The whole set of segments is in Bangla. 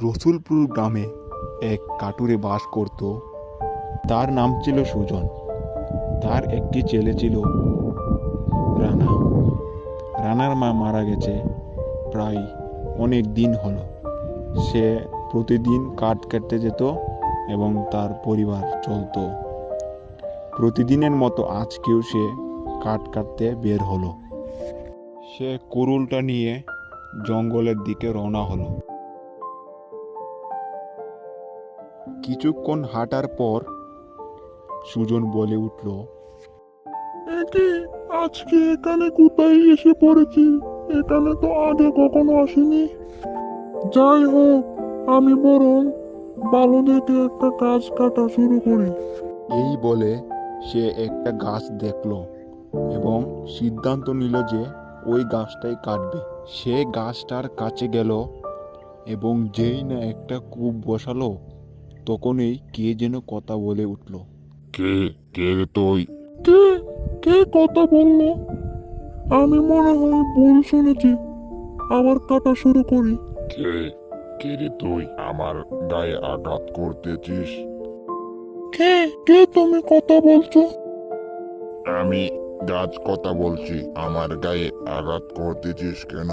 রসুলপুর গ্রামে এক কাটুরে বাস করত। তার নাম ছিল সুজন। তার একটি ছেলে ছিল রানা। রানার মা মারা গেছে প্রায় অনেক দিন হলো। সে প্রতিদিন কাঠ কাটতে যেত এবং তার পরিবার চলতো। প্রতিদিনের মতো আজকেও সে কাঠ কাটতে বের হলো। সে কুড়ুলটা নিয়ে জঙ্গলের দিকে রওনা হলো। কিছুক্ষণ হাঁটার পর সুজন বলে উঠল, একে আজকে এখানে কোথায় এসে পড়েছি? এখানে তো আগে কখনো আসিনি। যাই হোক, আমি বরং ভালো দেখে একটা গাছ কাটা শুরু করি। এই বলে সে একটা গাছ দেখলো এবং সিদ্ধান্ত নিল যে ওই গাছটাই কাটবে। সে গাছটার কাছে গেল এবং যেই না একটা কূপ বসালো তখনই কে যেন কথা বলে উঠল। কে কে রে তুই? কে কে কথা বললো? আমি মনে হয় ভুল শুনেছি। আবার কাটা শুরু করি। কে কে রে তুই? আমার গায়ে আঘাত করতেছিস? কে কে তুমি কথা বলছো? আমি গাছ কথা বলছি। আমার গায়ে আঘাত করতেছিস কেন?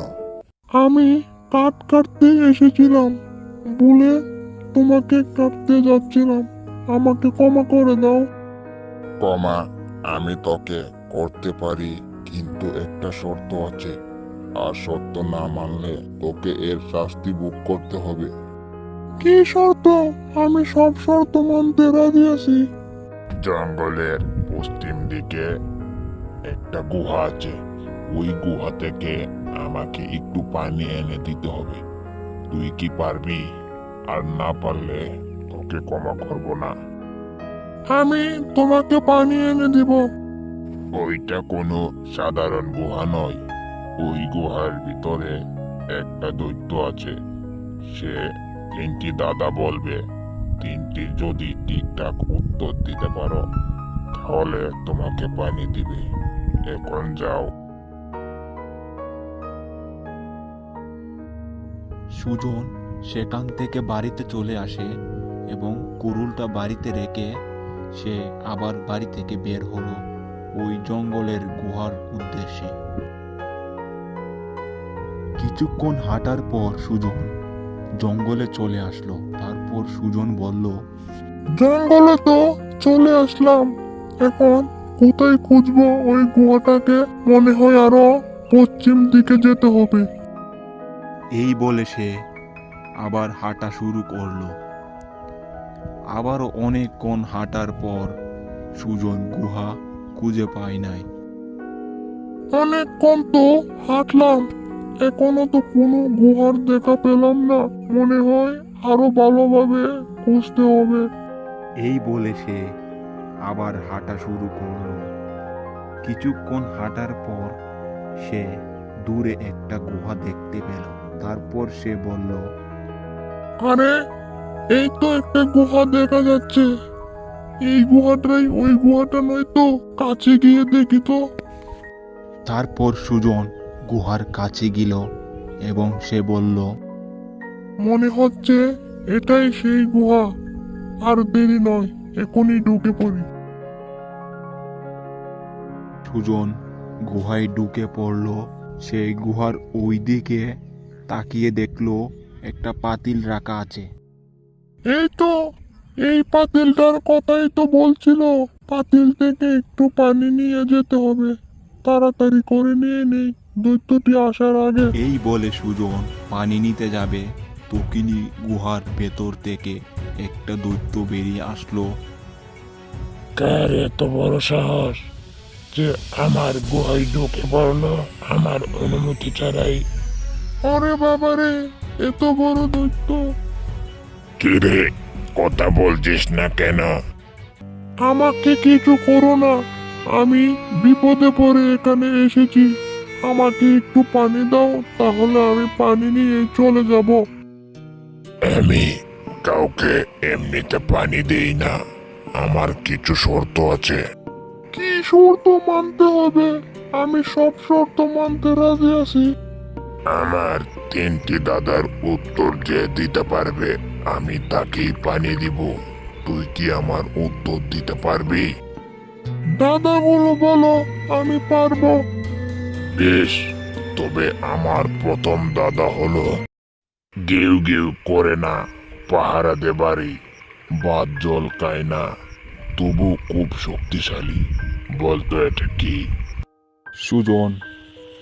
আমি কাঠ কাটতে এসেছিলাম বলে তোমাকে কাটতে যাচ্ছিলাম। আমাকে ক্ষমা করে দাও। কমা আমি তোকে করতে পারি, কিন্তু একটা শর্ত আছে। আর শর্ত না মানলে তোকে এর শাস্তি ভোগ করতে হবে। কি শর্ত? আমি সব শর্ত মানতে রাজি আছি। জঙ্গলের পশ্চিম দিকে একটা গুহা আছে। ওই গুহা থেকে আমাকে একটু পানি এনে দিতে হবে। তুই কি পারবি? আর না পারলে তোকে ক্ষমা করব না। আমি তোমাকে পানি এনে দিব। ওইটা কোনো সাধারণ গুহা নয়। ওই গুহার ভিতরে একটা দৈত্য আছে। সে তিনটি দাদা বলবে। তিনটি যদি ঠিকঠাক উত্তর দিতে পারো তাহলে তোমাকে পানি দিবে। এখন যাও। সুজন সেখান থেকে বাড়িতে চলে আসে এবং কুড়ুলটা বাড়িতে রেখে সে আবার বাড়ি থেকে বের হলো ওই জঙ্গলের গুহার উদ্দেশ্যে। কিছুক্ষণ হাঁটার পর সুজন জঙ্গলে চলে আসলো। তারপর সুজন বলল, জঙ্গলে তো চলে আসলাম, এখন কোথায় খুঁজবো ওই গুহাটাকে? মনে হয় আরো পশ্চিম দিকে যেতে হবে। এই বলে সে আবার হাঁটা শুরু করলো। আবারও অনেকক্ষণ হাঁটার পর সুজন গুহা খুঁজে পায় নাই। অনেকক্ষণ তো হাঁটলাম, এখনো তো কোনো গুহার দেখা পেলাম না। মনে হয় আরো ভালোভাবে খুঁজতে হবে। এই বলে সে আবার হাঁটা শুরু করলো। কিছুক্ষণ হাঁটার পর সে দূরে একটা গুহা দেখতে পেল। তারপর সে বলল, আরে, এই তো একটা গুহা দেখা যাচ্ছে। এই গুহাটাই ওই গুহাটা নয় তো? কাছে গিয়ে দেখি তো। তারপর সুজন গুহার কাছে গেল এবং সে বলল, মনে হচ্ছে এটাই সেই গুহা। আর দেরি নয়, এখনই ঢুকে পড়ি। সুজন গুহায় ঢুকে পড়ল। সেই গুহার ওই দিকে তাকিয়ে দেখলো একটা পাতিল রাখা আছে। এই তো, এই পাতিলটার কথাই তো বলছিল। পাতিল থেকে একটু পানি নিয়ে যেতে হবে। তাড়াতাড়ি করে নিয়ে নেই, দৈত্যটি আসার আগে। এই বলে সুজন পানি নিতে যাবে, তখনই গুহার ভেতর থেকে একটা দৈত্য বেরিয়ে আসলো। কার এত বড় সাহস যে আমার গুহায় ঢুকে পড়লো আমার অনুমতি ছাড়াই? আরে বাবারে, এত বড় দৈত্য! কি রে, কথা বলছিস না কেন? আমাকে কিছু করো না, আমি বিপদে পড়ে এখানে এসেছি। আমাকে একটু পানি দাও, তাহলে আমি পানি নিয়ে চলে যাব। আমি কাউকে এমনিতে পানি দেই না। আমার কিছু শর্ত আছে। কি শর্ত মানতে হবে? আমি সব শর্ত মানতে রাজি আছি। আমার তিনটি দাদার উত্তর যে দিতে পারবে আমি তাকেই পানি দিব। তুই কি আমার উত্তর দিতে পারবি? দাদাগুলো বলো, আমি পারবো। বেশ, তবে আমার প্রথম দাদা হলো গেউ গেউ করে না, পাহারা দেবারই, বাদ জল খায় না, তবু খুব শক্তিশালী। বলতো এটা কি? সুজন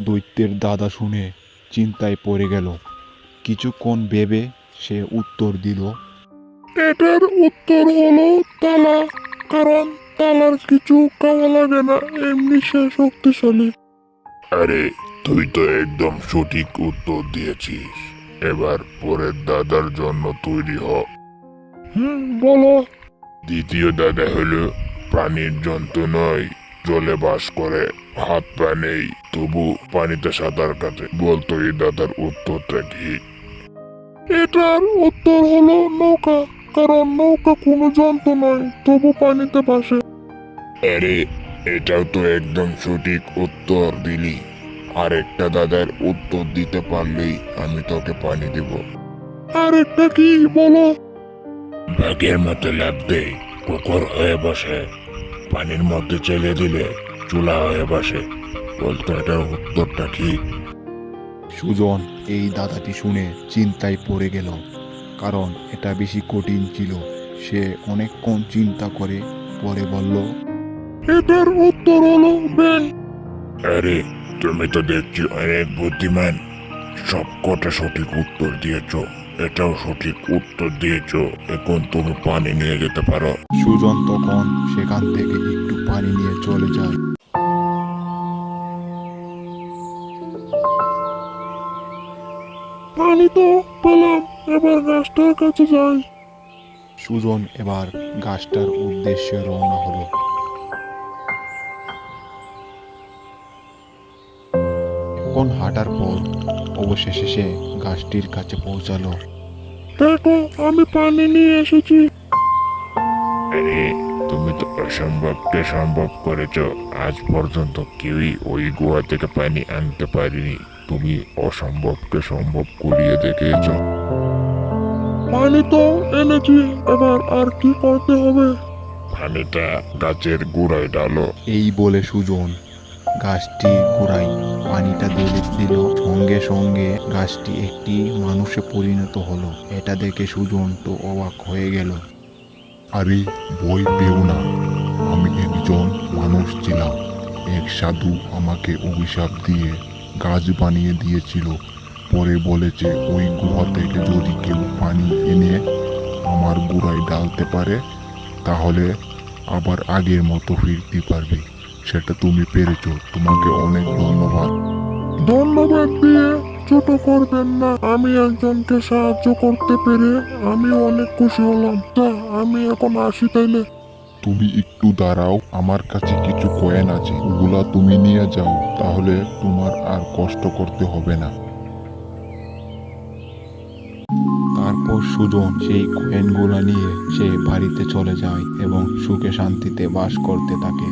দৈত্যের দাদা শুনে চিন্তায় পড়ে গেল। কিছুক্ষণ ভেবে সে উত্তর দিল, এটার উত্তর হলো তালা, কারণ তালার কিছু খাওয়া লাগে না, এমনি সে শক্তিশালী। আরে, তুই তো একদম সঠিক উত্তর দিয়েছিস। এবার পরের দাদার জন্য তৈরি হ। বলো। দ্বিতীয় দাদা হলো প্রাণীর জন্তু নয়, জলে বাস করে, হাত পা নেই, তবু পানিতে সাঁতার কাটে। বলতো এই দাদার উত্তরটা কি? এটার উত্তর হলো নৌকা, কারণ নৌকা কোনো যন্ত্র নয়, তবু পানিতে ভাসে। আরে, এটাও তো একদম সঠিক উত্তর দিলি। আরেকটা দাদার উত্তর দিতে পারলেই আমি তোকে পানি দেব। আর একটা কি বলো? বাঘের মতো লাফ দেয়, কুকুর হয়ে বসে, পানির মধ্যে চেলে দিলে চুলা হয়ে বসে। বলতো এটার উত্তরটা কি? সুজন এই দাদাটি শুনে চিন্তায় পড়ে গেল, কারণ এটা বেশি কঠিন ছিল। সে অনেকক্ষণ চিন্তা করে পরে বলল, এটার উত্তর হলো ব্যাং। আরে, তুমি তো দেখছি অনেক বুদ্ধিমান। সব কটা সঠিক উত্তর দিয়েছো, এটাও সঠিক উত্তর দিয়েছো। এখন তুমি পানি নিয়ে যেতে পারো। সুজন তখন সেখান থেকে একটু পানি নিয়ে চলে যায়। পানি তো পেলাম, এবার গাছটার কাছে যাই। সুজন এবার গাছটার উদ্দেশ্যে রওনা হলো। কোন হাঁটার পর অবশেষে সে গাছটির কাছে পৌঁছালো। দেখো, আমি পানি নিয়ে এসেছি। আরে, তুমি তো অসম্ভবকে সম্ভব করেছো। আজ পর্যন্ত কেউই ওই গুহা থেকে পানি আনতে পারেনি। তুমি অসম্ভবকে সম্ভব করিয়ে দেখিয়েছো। পানি তো এনেছি, এবার আর কি করতে হবে? পানিটা গাছের গোড়ায় ডালো। এই বলে সুজন গাছটি গোড়ায় পানিটা ঢেলে দিল। সঙ্গে সঙ্গে গাছটি একটি মানুষে পরিণত হলো। এটা দেখে সুজন তো অবাক হয়ে গেল। আরে, ভয় পেও না, আমি একজন মানুষ ছিলাম। এক সাধু আমাকে অভিশাপ দিয়ে গাছ বানিয়ে দিয়েছিল। পরে বলেছে ওই গুহা থেকে যদি কেউ পানি এনে আমার গোড়ায় ডালতে পারে তাহলে আবার আগের মতো ফিরতে পারবে। সেটা তুমি পেরেছো, তোমাকে অনেক ধন্যবাদ। ধন্যবাদ দিয়ে ছোট করবেন না, আমি একজনকে সাহায্য করতে পেরে আমি অনেক খুশি হলাম। তা আমি এখন আসি তাইলে। তুমি একটু দাঁড়াও, আমার কাছে কিছু কয়েন আছে, ওগুলা তুমি নিয়ে যাও, তাহলে তোমার আর কষ্ট করতে হবে না। তারপর সুজন সেই কয়েনগুলা নিয়ে সে বাড়িতে চলে যায় এবং সুখে শান্তিতে বাস করতে থাকে।